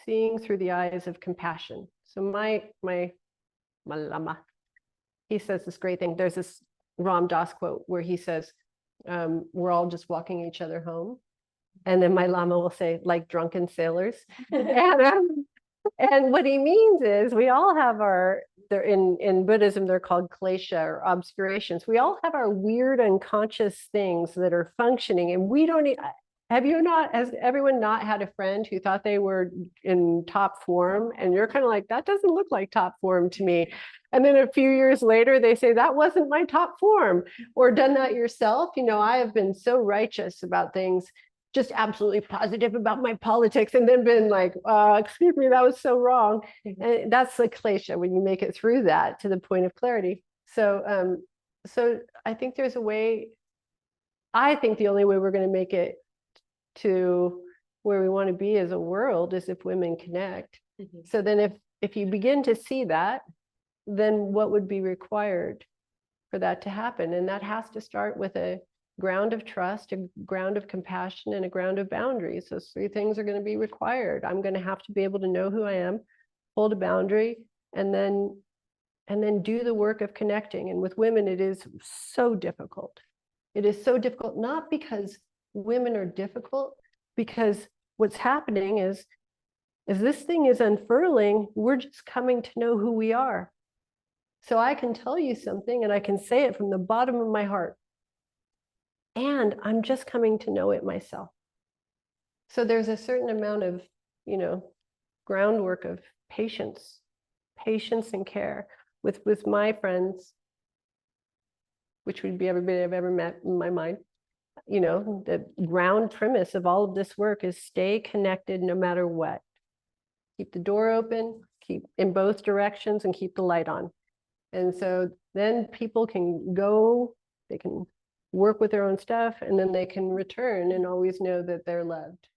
seeing through the eyes of compassion. So my lama, he says this great thing. There's this Ram Dass quote where he says, we're all just walking each other home. And then my lama will say, like drunken sailors. And what he means is we all have they're in Buddhism, they're called klesha or obscurations. We all have our weird unconscious things that are functioning, and we don't has everyone not had a friend who thought they were in top form, and you're kind of like, that doesn't look like top form to me. And then a few years later, they say, that wasn't my top form, or done that yourself. I have been so righteous about things, just absolutely positive about my politics, and then been like, excuse me, that was so wrong. And that's the klesha, when you make it through that to the point of clarity. So I think there's a way, I think the only way we're going to make it to where we want to be as a world is if women connect. So then if you begin to see that, then what would be required for that to happen? And that has to start with a ground of trust, a ground of compassion, and a ground of boundaries. Those three things are going to be required. I'm going to have to be able to know who I am, hold a boundary, and then do the work of connecting. And with women, it is so difficult. It is so difficult, not because women are difficult, because what's happening is, as this thing is unfurling, we're just coming to know who we are. So I can tell you something, and I can say it from the bottom of my heart. And I'm just coming to know it myself. So there's a certain amount of, groundwork of patience and care with my friends, which would be everybody I've ever met in my mind. The ground premise of all of this work is stay connected no matter what. Keep the door open, keep in both directions, and keep the light on. And so then people can go, they can work with their own stuff, and then they can return and always know that they're loved.